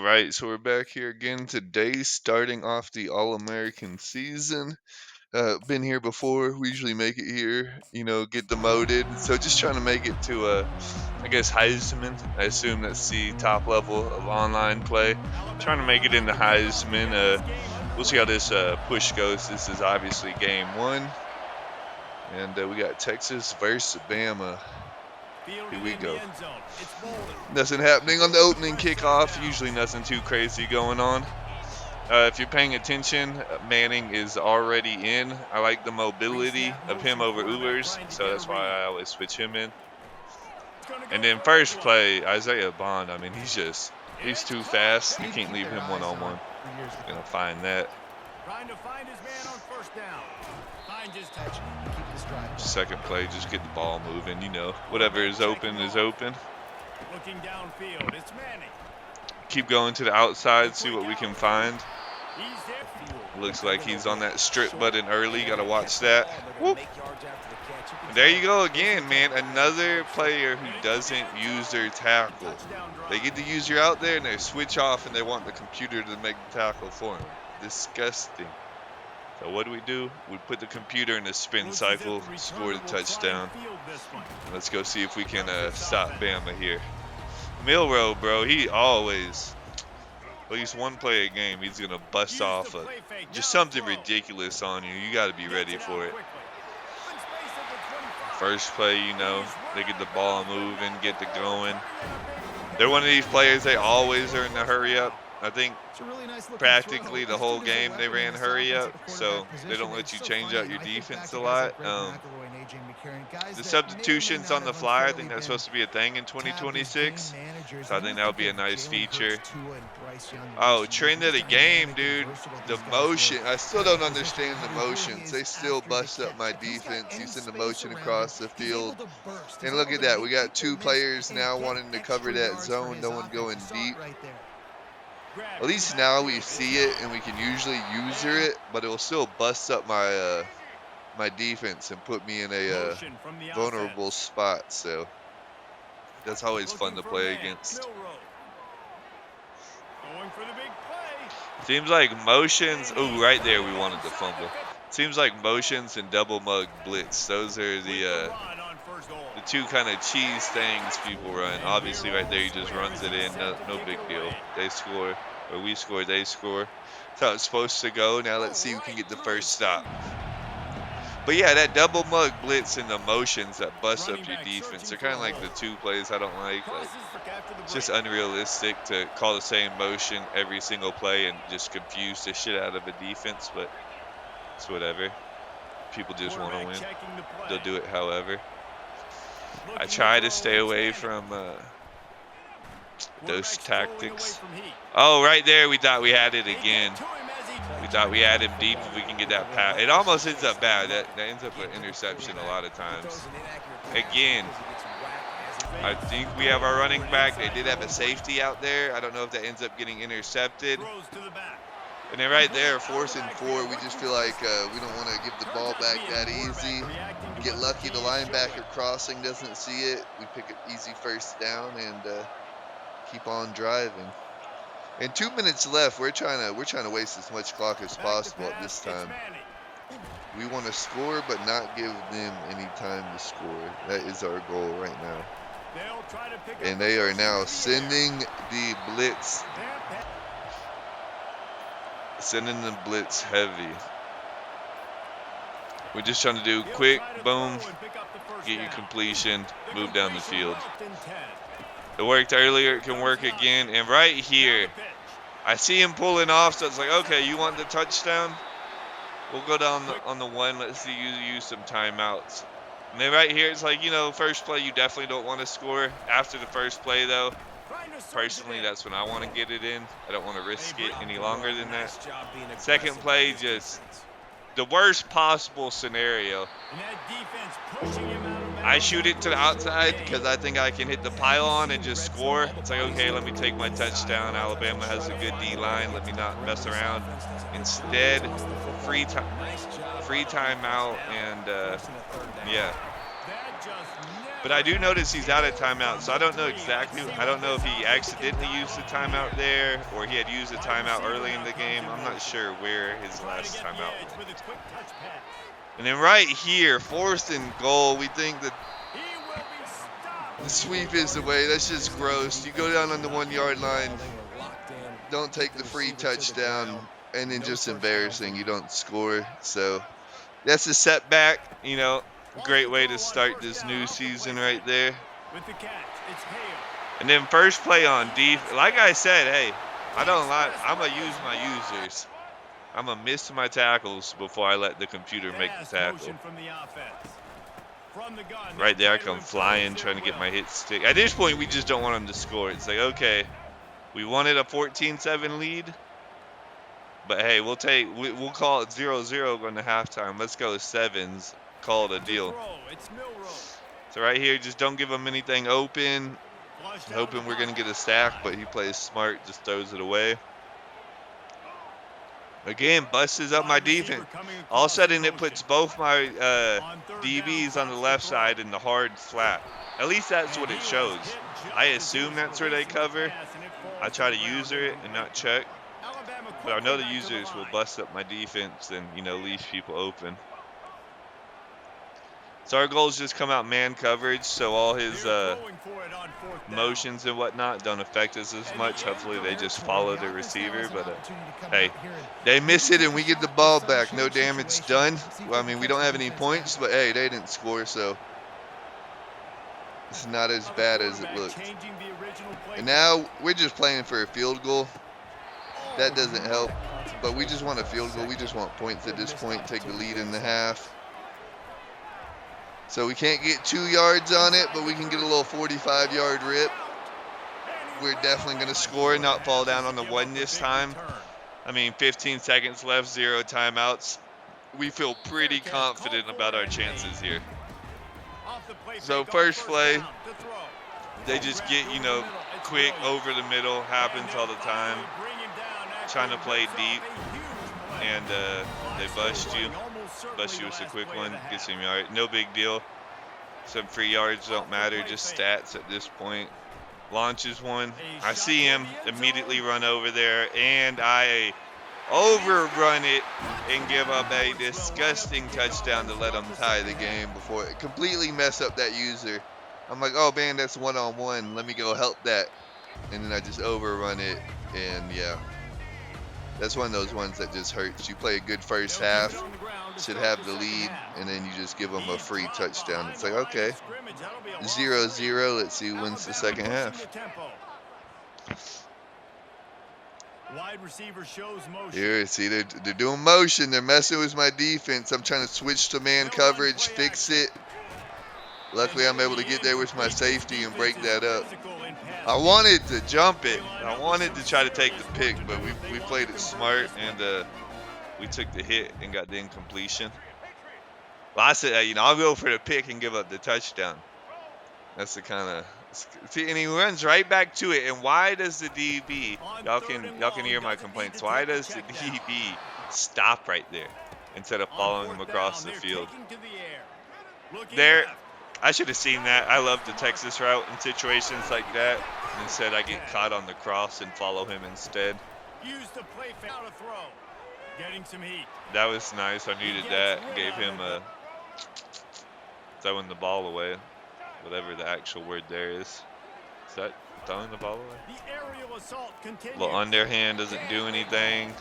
Right, so we're back here again today, starting off the All-American season. Been here before. We usually make it here, get demoted. So just trying to make it to I guess Heisman. I assume that's the top level of online play. Trying to make it into Heisman. We'll see how this push goes. This is obviously game one, and we got Texas versus Bama. Here we go. Nothing happening on the opening kickoff. Usually nothing too crazy going on. If you're paying attention, Manning is already in. I like the mobility of him over Ewers, so that's why I always switch him in. And then first play, Isaiah Bond. I mean, he's too fast. You can't leave him one-on-one. Gonna find that. Second play, just get the ball moving. Whatever is open is open. Looking downfield, it's Manning. Keep going to the outside, see what we can find. Looks like he's on that strip button early. Got to watch that. Whoop. There you go again, man. Another player who doesn't use their tackle. They get to use your out there, and they switch off, and they want the computer to make the tackle for them. Disgusting. So what do? We put the computer in a spin cycle, score the touchdown. Let's go see if we can stop Bama here. Milrow, bro, he always, at least one play a game, he's going to bust off just something ridiculous on you. You got to be ready for it. First play, they get the ball moving, get the going. They're one of these players, they always are in a hurry up. I think practically the whole game they ran hurry up, so they don't let you change out your defense a lot. The substitutions on the fly, I think that's supposed to be a thing in 2026, so I think that would be a nice feature. Oh, trend of the game, dude. The motion. I still don't understand the motions. They still bust up my defense. You send the motion across the field. And look at that. We got two players now wanting to cover that zone. No one going deep. At least now we see it and we can usually user it, but it will still bust up my my defense and put me in a vulnerable spot. So that's always fun to play against. Seems like motions. Oh, right there we wanted to fumble. Seems like motions and double mug blitz. Those are the two kind of cheese things people run. Obviously, right there he just runs it in. No big deal. They score, or we score, they score. That's how it's supposed to go. Now let's see who can get the first stop. But yeah, that double mug blitz and the motions that bust up your defense are kind of like the two plays I don't like. It's just unrealistic to call the same motion every single play and just confuse the shit out of a defense, but it's whatever. People just want to win. They'll do it however. I try to stay away from those tactics. Oh, right there, we thought we had it again. We thought we had him deep if we can get that pass. It almost ends up bad. That ends up an interception a lot of times. Again, I think we have our running back. They did have a safety out there. I don't know if that ends up getting intercepted. And then right there, 4th and 4, we just feel like we don't want to give the ball back that easy. Get lucky, the linebacker crossing doesn't see it. We pick an easy first down and keep on driving. And 2 minutes left. We're trying to waste as much clock as possible at this time. We want to score, but not give them any time to score. That is our goal right now. And they are now sending the blitz. Sending the blitz heavy. We're just trying to do quick, boom, get your completion, move down the field. It worked earlier, it can work again. And right here, I see him pulling off, so it's like, okay, you want the touchdown? We'll go down on the one. Let's see you use some timeouts. And then right here, it's like, first play, you definitely don't want to score. After the first play, though, personally, that's when I want to get it in. I don't want to risk it any longer than that. Second play, just the worst possible scenario. I shoot it to the outside because I think I can hit the pylon and just score. It's like, okay, let me take my touchdown. Alabama has a good D-line. Let me not mess around. Instead, free timeout, and yeah. But I do notice he's out of timeout, so I don't know exactly. I don't know if he accidentally used the timeout there or he had used a timeout early in the game. I'm not sure where his last timeout went. And then right here, 4th and goal, we think that the sweep is the way. That's just gross. You go down on the 1 yard line, don't take the free touchdown, and then just embarrassing. You don't score. So that's a setback, you know. Great way to start this new season right there. And then first play on defense. Like I said, hey, I don't lie. I'm going to use my users. I'm going to miss my tackles before I let the computer make the tackle. Right there, I come flying, trying to get my hit stick. At this point, we just don't want them to score. It's like, okay, we wanted a 14-7 lead. But hey, we'll call it 0-0 going to halftime. Let's go 7s. Call it a deal. So right here, just don't give him anything open. Hoping we're going to get a sack, but he plays smart, just throws it away. Again, busts up my defense. All of a sudden, it puts both my DBs on the left side in the hard flat. At least that's what it shows. I assume that's where they cover. I try to user it and not check. But I know the users will bust up my defense and, you know, leave people open. So our goal is just come out man coverage, so all his motions and whatnot don't affect us as much. Hopefully they just follow the receiver. But hey, they miss it and we get the ball back. No damage done. Well, I mean, we don't have any points, but hey, they didn't score, so it's not as bad as it looked. And now we're just playing for a field goal. That doesn't help, but we just want a field goal. We just want points at this point, take the lead in the half. So we can't get 2 yards on it, but we can get a little 45-yard rip. We're definitely going to score and not fall down on the 1 this time. I mean, 15 seconds left, 0 timeouts. We feel pretty confident about our chances here. So first play, they just get, you know, quick over the middle. Happens all the time. Trying to play deep, and they bust you. Bust you with a quick one, get some yards. No big deal. Some free yards don't matter, just stats at this point. Launches one. I see him immediately run over there, and I overrun it and give up a disgusting touchdown to let them tie the game before it completely mess up that user. I'm like, oh man, that's one-on-one. Let me go help that. And then I just overrun it, and yeah. That's one of those ones that just hurts. You play a good first half, should have the lead, and then you just give them a free touchdown. It's like, okay, 0-0. Let's see who wins the second half. Here, see, they're doing motion. They're messing with my defense. I'm trying to switch to man coverage, fix it. Luckily, I'm able to get there with my safety and break that up. I wanted to jump it. I wanted to try to take the pick, but we played it smart, and we took the hit and got the incompletion. Well, I said, you know, I'll go for the pick and give up the touchdown. That's the kind of see, and he runs right back to it. And why does the DB? Y'all can hear my complaints. Why does the DB stop right there instead of following him across the field? There. I should have seen that. I love the Texas route in situations like that. Instead, I get caught on the cross and follow him instead. That was nice. I needed that. Gave him a throwing the ball away, whatever the actual word there is. Is that throwing the ball away? Well, underhand doesn't do anything.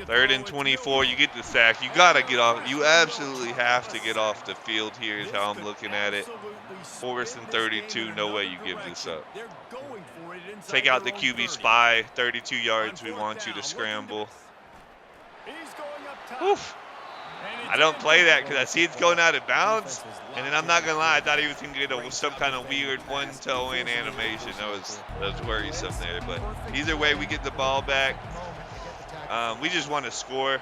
3rd and 24, you get the sack. You got to get off. You absolutely have to get off the field here is how I'm looking at it. 4th and 32, no way you give this up. Take out the QB spy, 32 yards. We want you to scramble. Oof. I don't play that because I see it's going out of bounds. And then I'm not going to lie, I thought he was going to get some kind of weird one-toe-in animation. That was worrisome there. But either way, we get the ball back. We just want to score.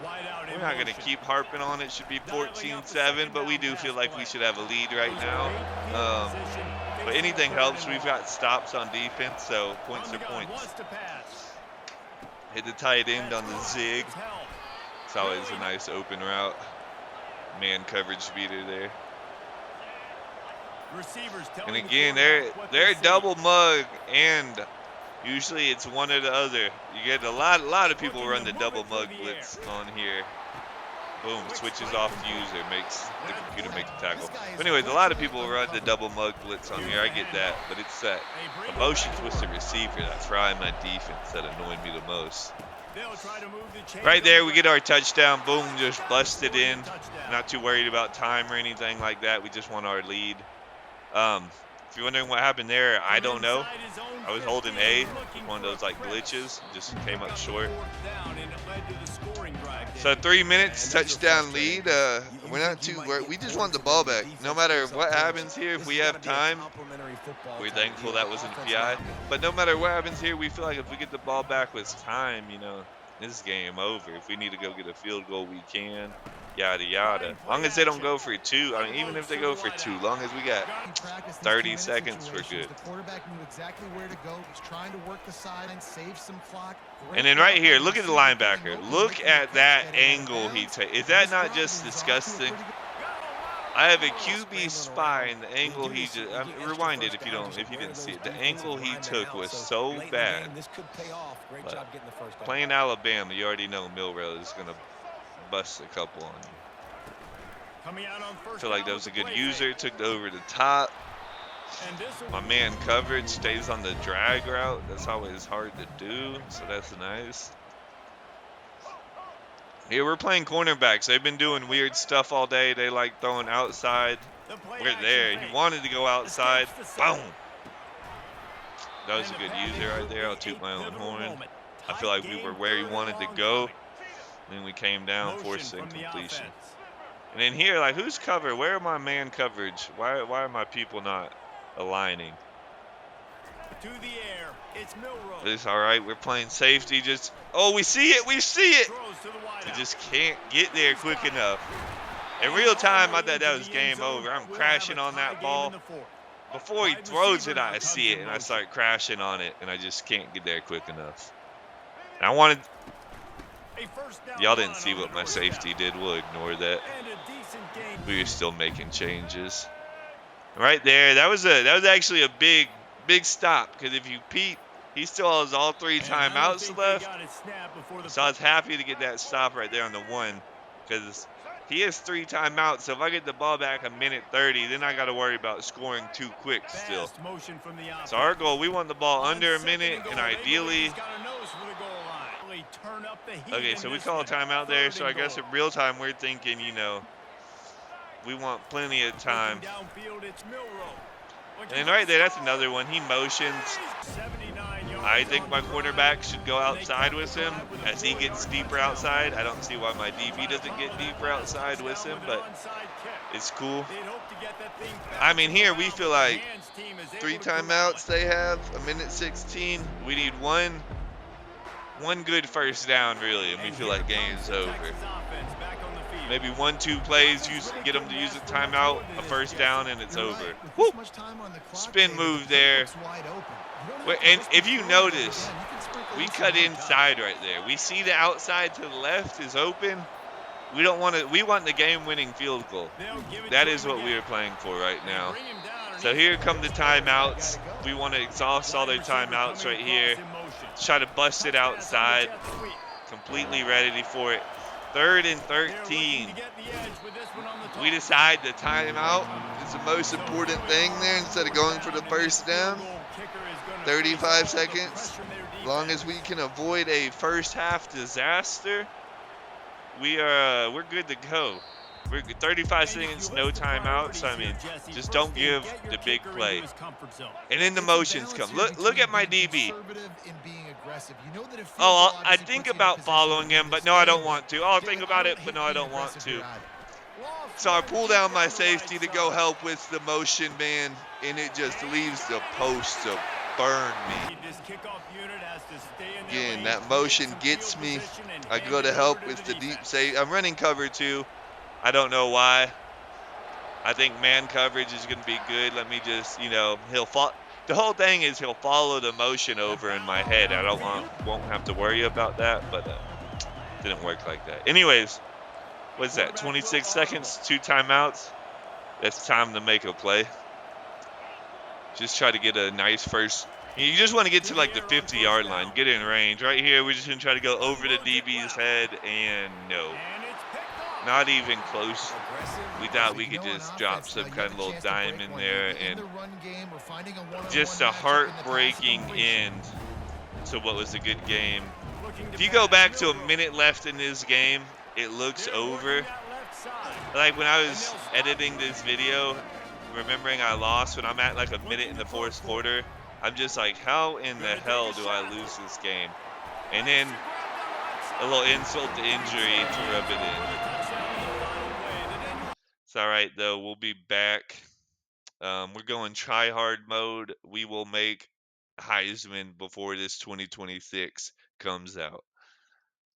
We're not going to keep harping on it. Should be 14-7, but we do feel like we should have a lead right now. But anything helps. We've got stops on defense, so points are points. Hit the tight end on the zig. It's always a nice open route. Man coverage beater there. Receivers And telling the again, quarterback what they're they a see. double mug, and usually it's one or the other. You get a lot of people Looking run to the move double it through mug the blitz on here. Boom, Quick switches strike off the control. user, makes the Left computer make the flank. tackle. But anyways, a lot of people run the double mug blitz on Here's here. I the get that, handoff. but it's that They bring it emotions back to with work. the receiver that fry my defense that annoyed me the most. They'll try to move the chains Right on there, the we get ground. our touchdown. Boom, just busted Scoring the in. touchdown. Not too worried about time or anything like that. We just want our lead. If you're wondering what happened there, I From don't know. inside his own I was 15, holding A looking with one of for a those like crevice. glitches, just came Pick up up the short. 4th down, and it led to the scoring drive, So Dave. 3 minutes, And those are touchdown frustrating lead. 'cause you We're think not you too might worried. get We just want points the and then ball your back. No defense matter picks up what points. happens here, if This we is have gonna be a time, complimentary football we're type of thankful deal. that wasn't Offense PI. knocking. But no matter what happens here, we feel like if we get the ball back with time, this is game over. If we need to go get a field goal, we can. Yada yada. Fine Long play as they don't action. go for two. I mean, even if Unloads they to go the for two, wideout. long as we got Got him. Practice these 30 2-minute seconds, we're situations. good. The quarterback knew exactly where to go. He's trying to work the sideline, save some clock. And then right here, look at the linebacker. Look at that angle he takes. Is that not just disgusting? I have a QB spy, and the angle he just rewind it if you didn't see it. The angle he took was so bad. This could pay off. Great But job getting the first down. playing Alabama, you already know Milrow is gonna bust a couple on you. Coming out on I first feel like down that was a with the good play user. fake. Took it over the top. And this'll My man coverage stays on the drag route. That's always hard to do, so that's nice. Here we're playing cornerbacks. They've been doing weird stuff all day. They like throwing outside. the play We're action there. fake. He wanted to go outside. Escapes the sack. Boom. That was a good user right there. I'll toot my own horn. I feel like we were where he wanted to go. And then we came down, forcing completion. And then here, like, who's cover? Where are my man coverage? Why are my people not aligning? To the air, it's Milrow. It's all right. We're playing safety. Oh, we see it. We see it. Throws to the We wideout. just can't get there quick enough. In real time, I thought that was game over. I'm crashing on that ball. Before he throws it, I see it, and I start crashing on it, and I just can't get there quick enough. And I wanted... Y'all didn't see what my safety did. We'll ignore that. We were still making changes. Right there, that was actually a big stop, because if you peep, he still has all 3 timeouts left. So I was happy to get that stop right there on the 1, because he has 3 timeouts. So if I get the ball back a minute 30, then I got to worry about scoring too quick still. So our goal, we want the ball under a minute, and ideally... Okay, so we call a timeout there. So I guess in real time, we're thinking, we want plenty of time. And right there, that's another one. He motions. I think my quarterback should go outside with him as he gets deeper outside. I don't see why my DB doesn't get deeper outside with him, but it's cool. I mean, here we feel like 3 timeouts they have, a minute 16. We need one good first down, really, and we feel like game's over. Maybe 1-2 plays, get them to use a timeout, a first down, and it's over. Woo! Spin move there. And if you notice, we cut inside right there. We see the outside to the left is open. We want the game-winning field goal. That is what we are playing for right now. So here come the timeouts. We want to exhaust all their timeouts right here. Try to bust it outside. Completely ready for it. 3rd and 13. We decide the timeout is the most important thing there instead of going for the first down. 35 seconds. As long as we can avoid a first half disaster, we're good to go. We're 35 seconds, no timeouts. I mean, just don't give the big play. And then the motions come. Look at my DB. Oh, I think about following him, but no, I don't want to. I'll think about it, but no, I don't want to. So I pull down my safety to go help with the motion man, and it just leaves the post to burn me. Again, that motion gets me. I go to help with the deep safety. I'm running cover 2. I don't know why. I think man coverage is going to be good. Let me just, he'll fall. The whole thing is he'll follow the motion over in my head. I won't have to worry about that, but didn't work like that. Anyways, what's that? 26 seconds, 2 timeouts. It's time to make a play. Just try to get a nice first. You just want to get to like the 50-yard line, get in range. Right here, we're just gonna try to go over the DB's head, and no, And it's picked off. not even close. We thought So, we you could know, on just drop offense, now some you kind have of a little chance to dime break in one, there, maybe in and the run game or finding a one-on-one just a matchup in the passing heartbreaking formation. end to what was a good game. Looking to If you go pass, back to a Milroe. minute left in this game, it looks They're over. working that left side. Like when I And they'll was stop editing here. this video, remembering I lost when I'm at like a minute Looking in to the throw fourth for it. quarter, I'm just like, how in the Gonna take hell a do I shot. lose this game? And Makes then the grab down the left a little side. insult to injury to rub it in. For the touchdown on the final play. The Daniel It's all right though. We'll be back. We're going try hard mode. We will make Heisman before this 2026 comes out.